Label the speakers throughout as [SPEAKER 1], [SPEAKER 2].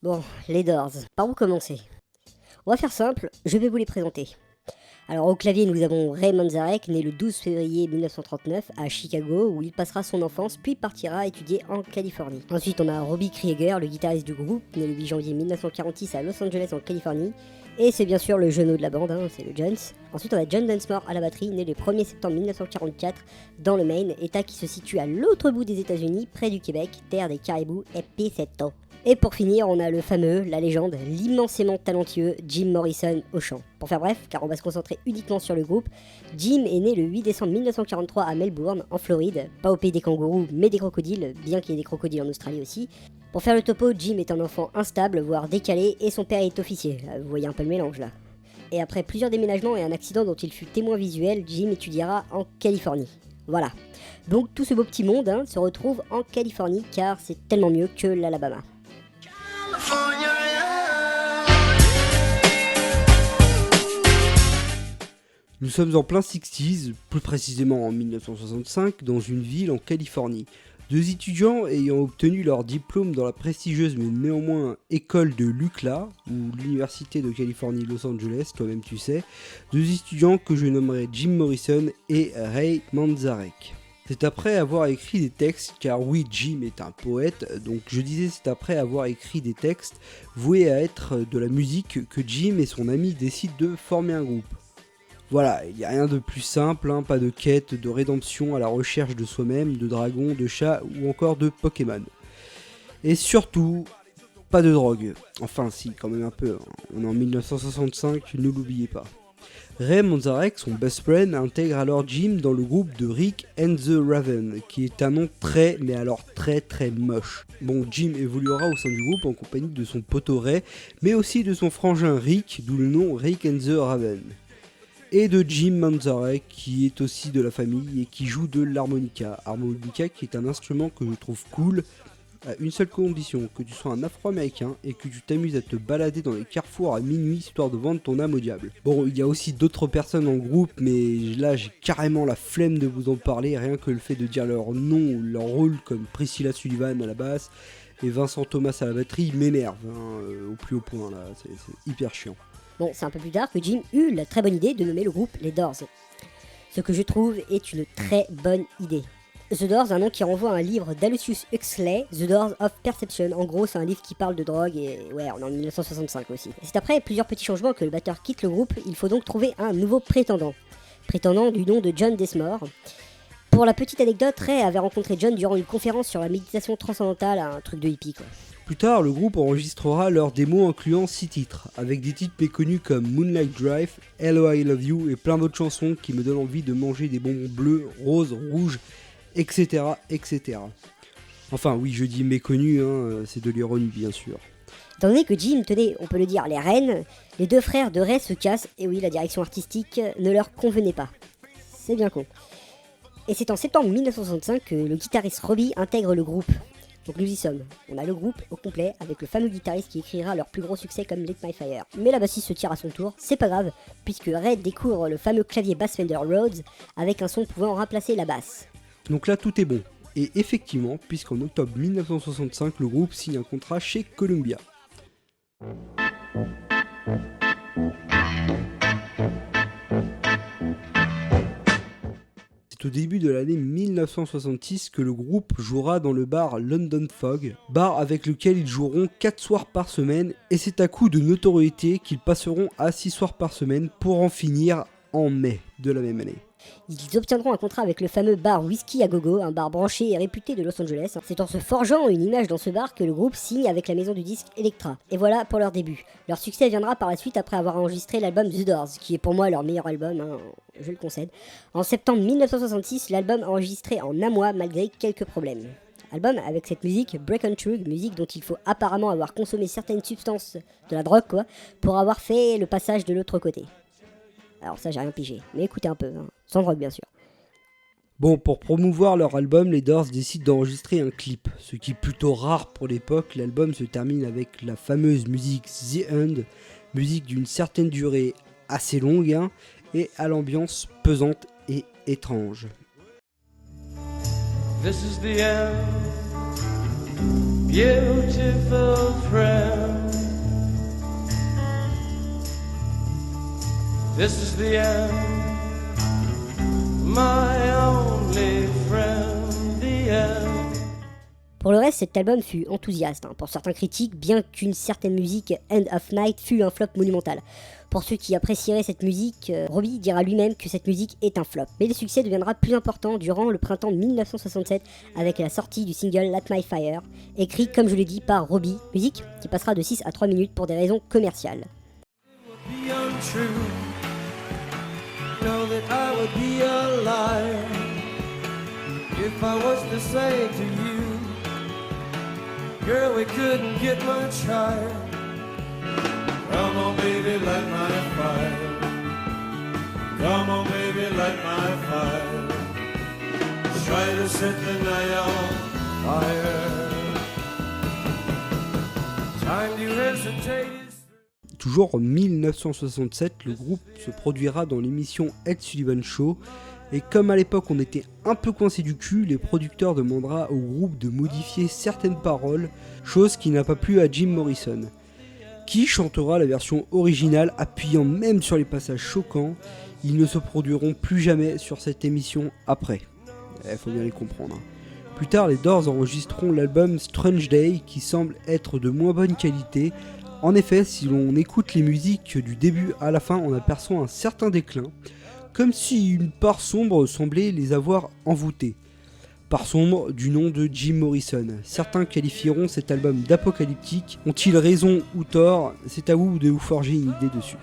[SPEAKER 1] Bon, les Doors, par où commencer? On va faire simple, je vais vous les présenter. Alors au clavier nous avons Ray Manzarek, né le 12 février 1939 à Chicago, où il passera son enfance puis partira étudier en Californie. Ensuite on a Robbie Krieger, le guitariste du groupe, né le 8 janvier 1946 à Los Angeles en Californie. Et c'est bien sûr le genou de la bande, c'est le Jones. Ensuite on a John Densmore à la batterie, né le 1er septembre 1944 dans le Maine, état qui se situe à l'autre bout des États-Unis, près du Québec, terre des caribous et Picetto. Et pour finir, on a le fameux, la légende, l'immensément talentueux Jim Morrison au chant. Pour faire bref, car on va se concentrer uniquement sur le groupe, Jim est né le 8 décembre 1943 à Melbourne, en Floride, pas au pays des kangourous, mais des crocodiles, bien qu'il y ait des crocodiles en Australie aussi. Pour faire le topo, Jim est un enfant instable, voire décalé, et son père est officier. Vous voyez un peu le mélange là. Et après plusieurs déménagements et un accident dont il fut témoin visuel, Jim étudiera en Californie. Voilà. Donc tout ce beau petit monde se retrouve en Californie, car c'est tellement mieux que l'Alabama.
[SPEAKER 2] Nous sommes en plein 60s, plus précisément en 1965, dans une ville en Californie. Deux étudiants ayant obtenu leur diplôme dans la prestigieuse mais néanmoins école de l'UCLA, ou l'Université de Californie Los Angeles, toi-même tu sais, deux étudiants que je nommerai Jim Morrison et Ray Manzarek. C'est après avoir écrit des textes, car oui, Jim est un poète, donc je disais c'est après avoir écrit des textes voués à être de la musique que Jim et son ami décident de former un groupe. Voilà, il n'y a rien de plus simple, pas de quête, de rédemption à la recherche de soi-même, de dragons, de chats ou encore de Pokémon. Et surtout, pas de drogue. Enfin si, quand même un peu, on est en 1965, ne l'oubliez pas. Ray Manzarek, son best friend, intègre alors Jim dans le groupe de Rick and the Raven, qui est un nom très, mais alors très moche. Bon, Jim évoluera au sein du groupe en compagnie de son poteau Ray, mais aussi de son frangin Rick, d'où le nom Rick and the Raven. Et de Jim Manzarek, qui est aussi de la famille et qui joue de l'harmonica. Harmonica qui est un instrument que je trouve cool, à une seule condition, que tu sois un afro-américain et que tu t'amuses à te balader dans les carrefours à minuit histoire de vendre ton âme au diable. Bon, il y a aussi d'autres personnes en groupe, mais là j'ai carrément la flemme de vous en parler, rien que le fait de dire leur nom ou leur rôle, comme Priscilla Sullivan à la basse et Vincent Thomas à la batterie, m'énerve, au plus haut point là, c'est hyper chiant.
[SPEAKER 1] Bon, c'est un peu plus tard que Jim eut la très bonne idée de nommer le groupe les Doors. Ce que je trouve est une très bonne idée. The Doors, un nom qui renvoie à un livre d'Aldous Huxley, The Doors of Perception. En gros, c'est un livre qui parle de drogue et ouais, on est en 1965 aussi. C'est après plusieurs petits changements que le batteur quitte le groupe, il faut donc trouver un nouveau prétendant. Prétendant du nom de John Densmore. Pour la petite anecdote, Ray avait rencontré John durant une conférence sur la méditation transcendantale, un truc de hippie quoi.
[SPEAKER 2] Plus tard, le groupe enregistrera leur démo incluant 6 titres, avec des titres méconnus comme Moonlight Drive, Hello I Love You et plein d'autres chansons qui me donnent envie de manger des bonbons bleus, roses, rouges, etc. etc. Enfin oui, je dis méconnus, c'est de l'ironie bien sûr.
[SPEAKER 1] Étant donné que Jim tenait, on peut le dire, les rênes, les deux frères de Ray se cassent, et oui, la direction artistique ne leur convenait pas. C'est bien con. Et c'est en septembre 1965 que le guitariste Robbie intègre le groupe. Donc nous y sommes, on a le groupe au complet avec le fameux guitariste qui écrira leur plus gros succès comme Light My Fire. Mais la bassiste se tire à son tour, c'est pas grave, puisque Ray découvre le fameux clavier Bass Fender Rhodes avec un son pouvant remplacer la basse.
[SPEAKER 2] Donc là tout est bon, et effectivement, puisqu'en octobre 1965 le groupe signe un contrat chez Columbia. C'est au début de l'année 1966 que le groupe jouera dans le bar London Fog, bar avec lequel ils joueront 4 soirs par semaine, et c'est à coup de notoriété qu'ils passeront à 6 soirs par semaine pour en finir en mai de la même année.
[SPEAKER 1] Ils obtiendront un contrat avec le fameux bar Whisky à Gogo, un bar branché et réputé de Los Angeles. C'est en se forgeant une image dans ce bar que le groupe signe avec la maison du disque Elektra. Et voilà pour leur début. Leur succès viendra par la suite après avoir enregistré l'album The Doors, qui est pour moi leur meilleur album, je le concède. En septembre 1966, l'album enregistré en un mois malgré quelques problèmes. Album avec cette musique Break on True, musique dont il faut apparemment avoir consommé certaines substances, de la drogue quoi, pour avoir fait le passage de l'autre côté. Alors ça j'ai rien pigé, mais écoutez un peu, sans drogue bien sûr.
[SPEAKER 2] Bon, pour promouvoir leur album, les Doors décident d'enregistrer un clip, ce qui est plutôt rare pour l'époque. L'album se termine avec la fameuse musique The End, musique d'une certaine durée assez longue, et à l'ambiance pesante et étrange.
[SPEAKER 3] This is the end. beautiful friend. This is the end, my only friend, the end.
[SPEAKER 1] Pour le reste, cet album fut enthousiaste pour certains critiques, bien qu'une certaine musique End of Night fut un flop monumental. Pour ceux qui apprécieraient cette musique, Robbie dira lui-même que cette musique est un flop. Mais le succès deviendra plus important durant le printemps de 1967 avec la sortie du single Light My Fire, écrit comme je l'ai dit par Robbie, musique qui passera de 6 à 3 minutes pour des raisons commerciales.
[SPEAKER 3] Girl, we couldn't get much higher. Come on, baby, light my fire. Come on, baby, light my fire. Try to set the night on fire. Time to hesitate.
[SPEAKER 2] Toujours en 1967, le groupe se produira dans l'émission Ed Sullivan Show. Et comme à l'époque on était un peu coincé du cul, les producteurs demandera au groupe de modifier certaines paroles, chose qui n'a pas plu à Jim Morrison, qui chantera la version originale appuyant même sur les passages choquants. Ils ne se produiront plus jamais sur cette émission après. Faut bien les comprendre. Plus tard, les Doors enregistreront l'album Strange Day qui semble être de moins bonne qualité. En effet, si l'on écoute les musiques du début à la fin, on aperçoit un certain déclin, comme si une part sombre semblait les avoir envoûtés. Part sombre du nom de Jim Morrison. Certains qualifieront cet album d'apocalyptique. Ont-ils raison ou tort? C'est à vous de vous forger une idée dessus.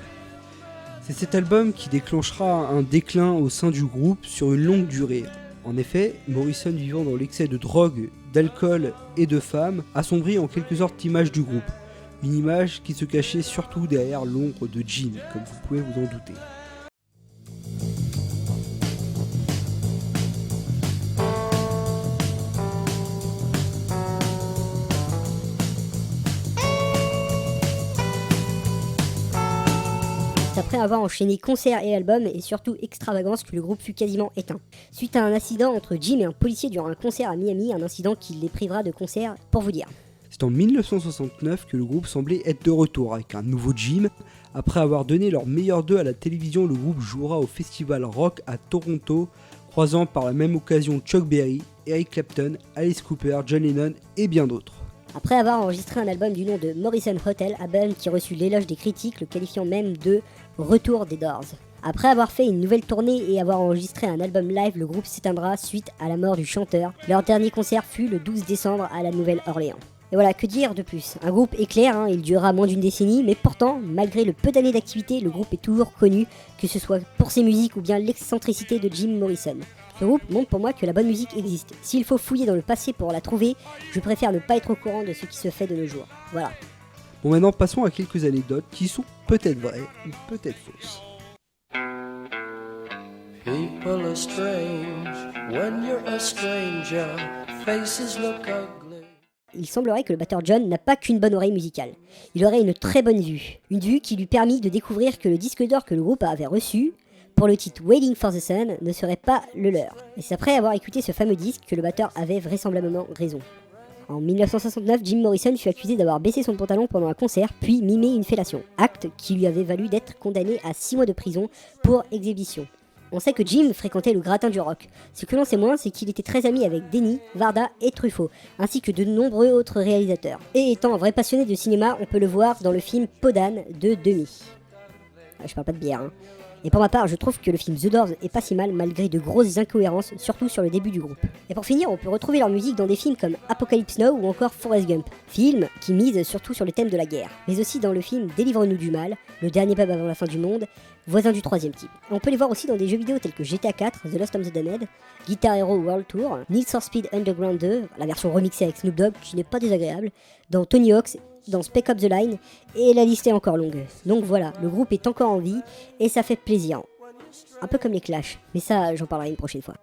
[SPEAKER 2] C'est cet album qui déclenchera un déclin au sein du groupe sur une longue durée. En effet, Morrison, vivant dans l'excès de drogue, d'alcool et de femmes, assombrit en quelque sorte l'image du groupe. Une image qui se cachait surtout derrière l'ombre de Jim, comme vous pouvez vous en douter.
[SPEAKER 1] Après avoir enchaîné concerts et albums et surtout extravagance que le groupe fut quasiment éteint. Suite à un incident entre Jim et un policier durant un concert à Miami, un incident qui les privera de concert pour vous dire.
[SPEAKER 2] C'est en 1969 que le groupe semblait être de retour avec un nouveau Jim. Après avoir donné leur meilleur d'eux à la télévision, le groupe jouera au festival rock à Toronto, croisant par la même occasion Chuck Berry, Eric Clapton, Alice Cooper, John Lennon et bien d'autres.
[SPEAKER 1] Après avoir enregistré un album du nom de Morrison Hotel, album qui reçut l'éloge des critiques, le qualifiant même de retour des Doors. Après avoir fait une nouvelle tournée et avoir enregistré un album live, le groupe s'éteindra suite à la mort du chanteur. Leur dernier concert fut le 12 décembre à la Nouvelle-Orléans. Et voilà, que dire de plus? Un groupe éclair, il durera moins d'une décennie, mais pourtant, malgré le peu d'années d'activité, le groupe est toujours connu, que ce soit pour ses musiques ou bien l'excentricité de Jim Morrison. Ce groupe montre pour moi que la bonne musique existe. S'il faut fouiller dans le passé pour la trouver, je préfère ne pas être au courant de ce qui se fait de nos jours. Voilà.
[SPEAKER 2] Bon, maintenant passons à quelques anecdotes qui sont peut-être vraies ou peut-être fausses.
[SPEAKER 3] People are strange when you're a stranger. Faces look ugly.
[SPEAKER 1] Il semblerait que le batteur John n'a pas qu'une bonne oreille musicale. Il aurait une très bonne vue. Une vue qui lui permit de découvrir que le disque d'or que le groupe avait reçu pour le titre Waiting for the Sun ne serait pas le leur. Et c'est après avoir écouté ce fameux disque que le batteur avait vraisemblablement raison. En 1969, Jim Morrison fut accusé d'avoir baissé son pantalon pendant un concert, puis mimé une fellation, acte qui lui avait valu d'être condamné à 6 mois de prison pour exhibition. On sait que Jim fréquentait le gratin du rock. Ce que l'on sait moins, c'est qu'il était très ami avec Denny, Varda et Truffaut, ainsi que de nombreux autres réalisateurs. Et étant un vrai passionné de cinéma, on peut le voir dans le film Peau d'âne de Demy. Je parle pas de bière, Et pour ma part, je trouve que le film The Doors est pas si mal malgré de grosses incohérences, surtout sur le début du groupe. Et pour finir, on peut retrouver leur musique dans des films comme Apocalypse Now ou encore Forrest Gump, films qui misent surtout sur le thème de la guerre, mais aussi dans le film Délivre-nous du mal, Le dernier pub avant la fin du monde, Voisin du troisième type. Et on peut les voir aussi dans des jeux vidéo tels que GTA 4, The Lost of the Damned, Guitar Hero World Tour, Need for Speed Underground 2, la version remixée avec Snoop Dogg qui n'est pas désagréable, dans Tony Hawk's, dans Spec Ops The Line, et la liste est encore longue. Donc voilà, le groupe est encore en vie, et ça fait plaisir. Un peu comme les Clash, mais ça j'en parlerai une prochaine fois.